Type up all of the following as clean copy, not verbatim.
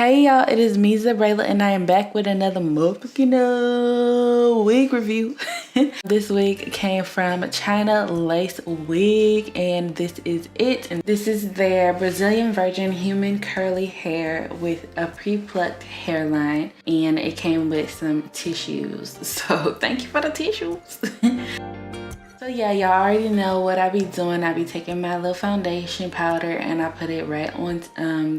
Hey y'all, it is me, Zabrayla, and I am back with another motherfucking wig review. This wig came from ChinaLaceWig, and this is it. And this is their Brazilian Virgin Human Curly Hair with a pre-plucked hairline, and it came with some tissues. So thank you for the tissues. So yeah, y'all already know what I be doing. I be taking my little foundation powder and I put it right on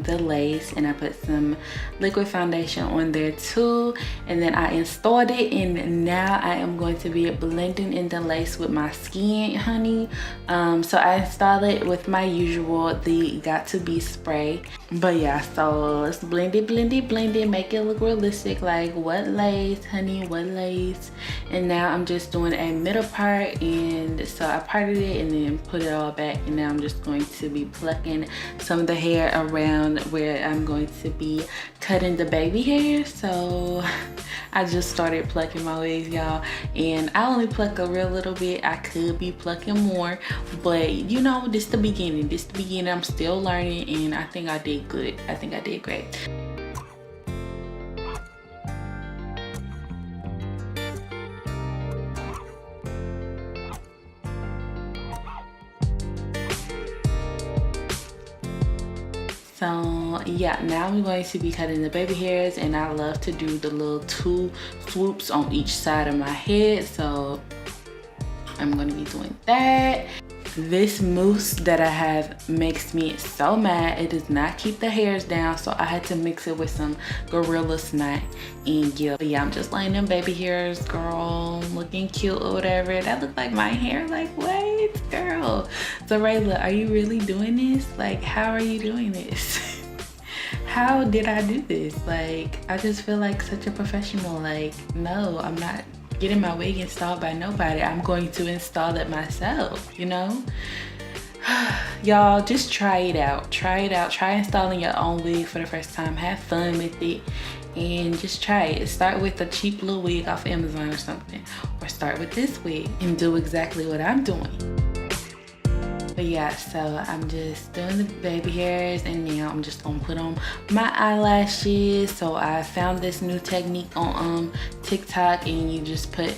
the lace, and I put some liquid foundation on there too, and then I installed it, and now I am going to be blending in the lace with my skin, honey. So I installed it with my usual, the Got To Be spray. But yeah, so let's blend it, make it look realistic. Like, what lace, honey, what lace? And now I'm just doing a middle part, and so I parted it and then put it all back, and now I'm just going to be plucking some of the hair around where I'm going to be cutting the baby hair. So I just started plucking my wigs, y'all, and I only pluck a real little bit. I could be plucking more, but you know, this the beginning. I'm still learning, and I think I did good. I think I did great. So yeah, now I'm going to be cutting the baby hairs, and I love to do the little 2 swoops on each side of my head, so I'm going to be doing that. This mousse that I have makes me so mad. It does not keep the hairs down, so I had to mix it with some Gorilla Snot. And yeah, I'm just laying them baby hairs, girl, looking cute or whatever. That looked like my hair. Like, wait, girl. So Rayla, are you really doing this? Like, how are you doing this? How did I do this? Like, I just feel like such a professional. Like, no, I'm not getting my wig installed by nobody. I'm going to install it myself, you know? Y'all, just try it out. Try installing your own wig for the first time. Have fun with it and just try it. Start with a cheap little wig off Amazon or something, or start with this wig and do exactly what I'm doing. But yeah, so I'm just doing the baby hairs, and now I'm just gonna put on my eyelashes. So I found this new technique on TikTok, and you just put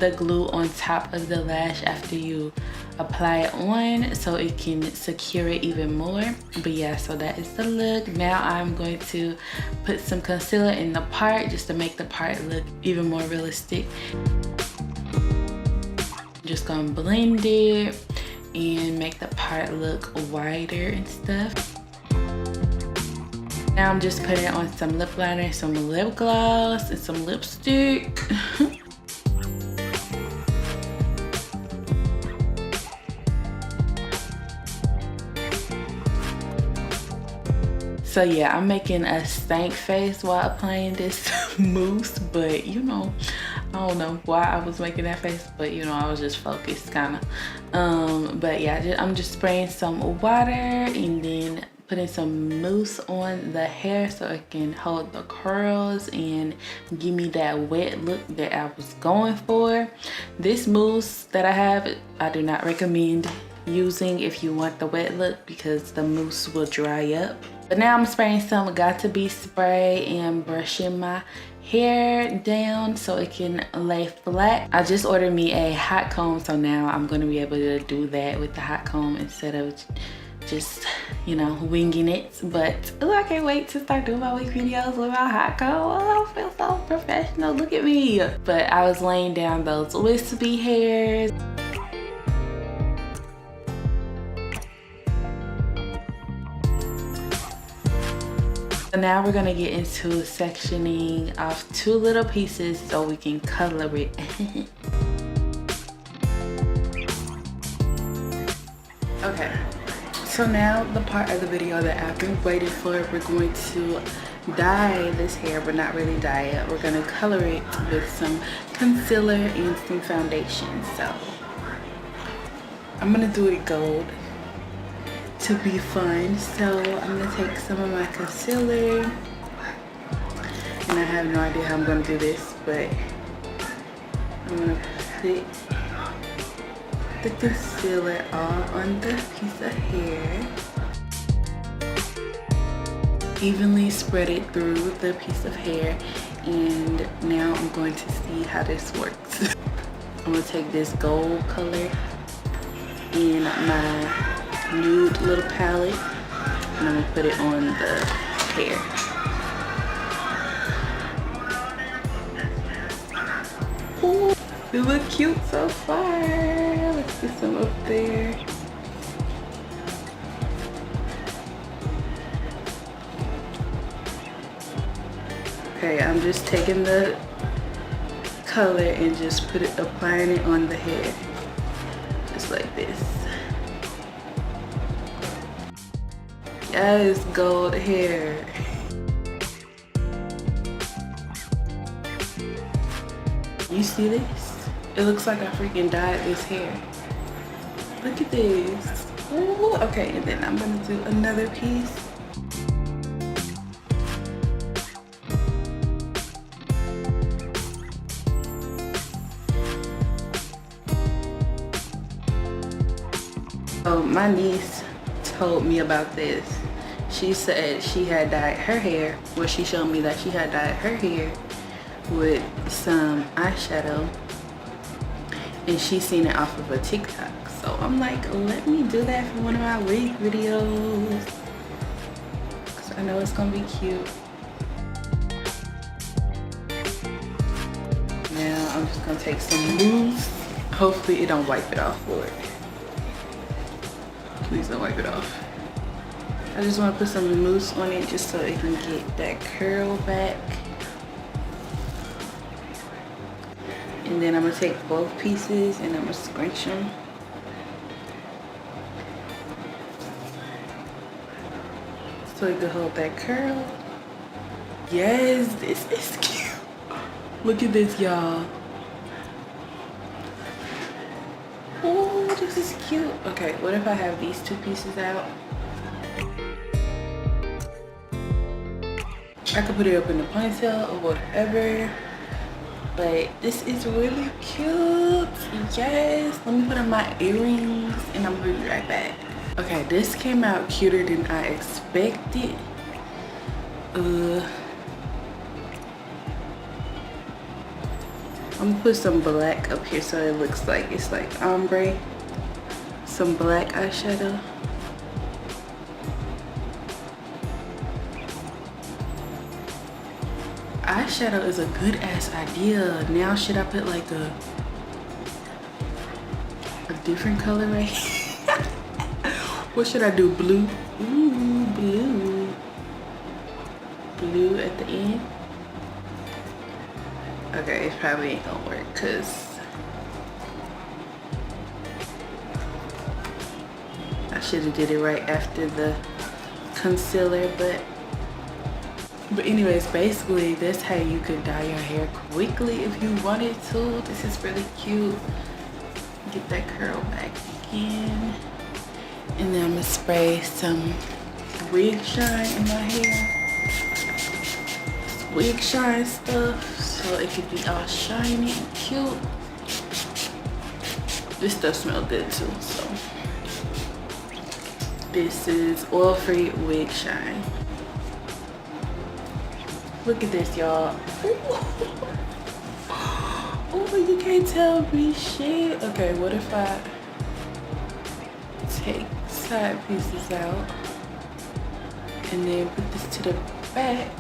the glue on top of the lash after you apply it on, so it can secure it even more. But yeah, so that is the look. Now I'm going to put some concealer in the part just to make the part look even more realistic. Just gonna blend it and make the part look wider and stuff. Now I'm just putting on some lip liner, some lip gloss, and some lipstick. So yeah, I'm making a stank face while applying this mousse, but you know, I don't know why I was making that face, but you know, I was just focused kind of. But yeah, I'm just spraying some water and then putting some mousse on the hair so it can hold the curls and give me that wet look that I was going for. This mousse that I have, I do not recommend using if you want the wet look, because the mousse will dry up. But now I'm spraying some Got To Be spray and brushing my hair down so it can lay flat. I just ordered me a hot comb, so now I'm going to be able to do that with the hot comb instead of just, you know, winging it. But ooh, I can't wait to start doing my wig videos with my hot comb. Oh, I feel so professional. Look at me. But I was laying down those wispy hairs. So now we're gonna get into sectioning off 2 little pieces so we can color it. Okay, so now the part of the video that I've been waiting for, we're going to dye this hair, but not really dye it. We're gonna color it with some concealer and some foundation. So I'm gonna do it gold to be fun. So I'm gonna take some of my concealer, and I have no idea how I'm gonna do this, but I'm gonna put the concealer all on the piece of hair. evenly spread it through the piece of hair, and now I'm going to see how this works. I'm gonna take this gold color in my nude little palette, and I'm gonna put it on the hair. Ooh, it look cute so far. Let's get some up there. Okay, I'm just taking the color and just applying it on the hair, just like this. Yes, gold hair. You see this? It looks like I freaking dyed this hair. Look at this. Ooh, okay, and then I'm gonna do another piece. So my niece told me about this. She said she had dyed her hair, well, she showed me that she had dyed her hair with some eyeshadow, and she seen it off of a TikTok. So I'm like, let me do that for one of my wig videos, because I know it's gonna be cute. Now I'm just gonna take some mousse. Hopefully it don't wipe it off, Lord. Please don't wipe it off. I just want to put some mousse on it just so it can get that curl back. And then I'm going to take both pieces and I'm going to scrunch them. So it can hold that curl. Yes, this is cute. Look at this, y'all. Oh, this is cute. Okay, what if I have these two pieces out? I could put it up in the ponytail or whatever, but this is really cute. Yes, let me put on my earrings and I'm gonna be right back. Okay, this came out cuter than I expected. I'm gonna put some black up here so it looks like it's like ombre. Some black eyeshadow. Eyeshadow is a good ass idea. Now should I put like a different color right here? What should I do? Blue? Ooh, blue. Blue at the end. Okay, it probably ain't gonna work because I should have did it right after the concealer, but anyways, basically that's how you could dye your hair quickly if you wanted to. This is really cute. Get that curl back again, and then I'm gonna spray some wig shine in my hair. Wig shine stuff so it could be all shiny and cute. This stuff smells good too. So this is oil-free wig shine. Look at this, y'all. Oh, you can't tell me shit. Okay, what if I take side pieces out and then put this to the back?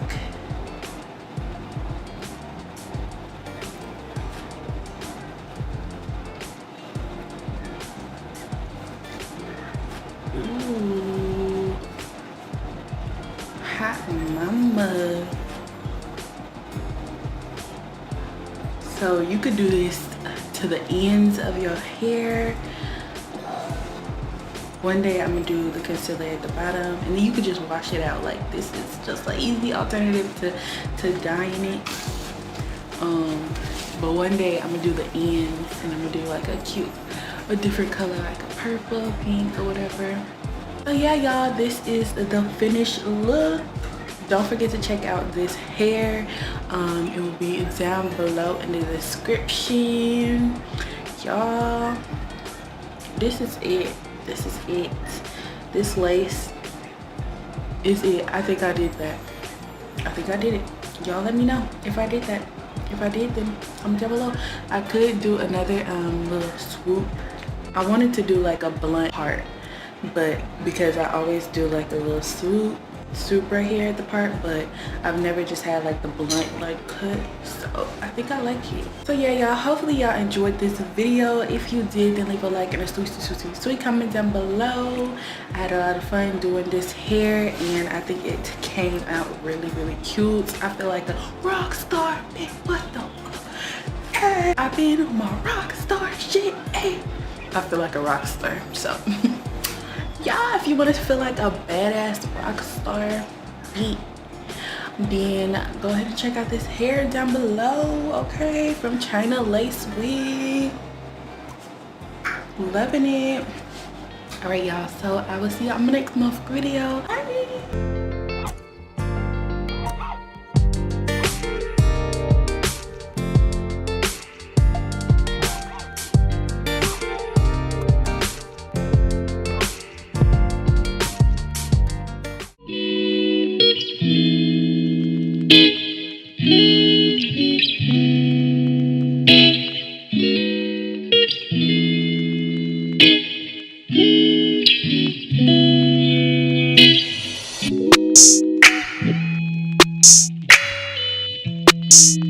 Ooh, hot mama. So you could do this to the ends of your hair. One day I'm gonna do the concealer at the bottom, and then you could just wash it out. Like, this is just an easy alternative to dyeing it. But one day I'm gonna do the ends, and I'm gonna do like a different color, like a purple, pink, or whatever. So yeah, y'all, this is the finished look. Don't forget to check out this hair. It will be down below in the description. Y'all, this is it. This is it. This lace is it. I think I did that. I think I did it. Y'all let me know if I did that. If I did, then comment down below. I could do another little swoop. I wanted to do like a blunt part, but because I always do like a little swoop right here at the part, but I've never just had like the blunt like cut, so I think I like it. So yeah, y'all, hopefully y'all enjoyed this video. If you did, then leave a like and a sweet comment down below. I had a lot of fun doing this hair, and I think it came out really cute. I feel like a rock star, bitch. What the fuck? Hey, I've been on my rock star shit. Hey, I feel like a rock star, so yeah, if you want to feel like a badass rock star beat, then go ahead and check out this hair down below, okay, from ChinaLaceWig. Loving it. All right, y'all, so I will see y'all in my next month video. Bye.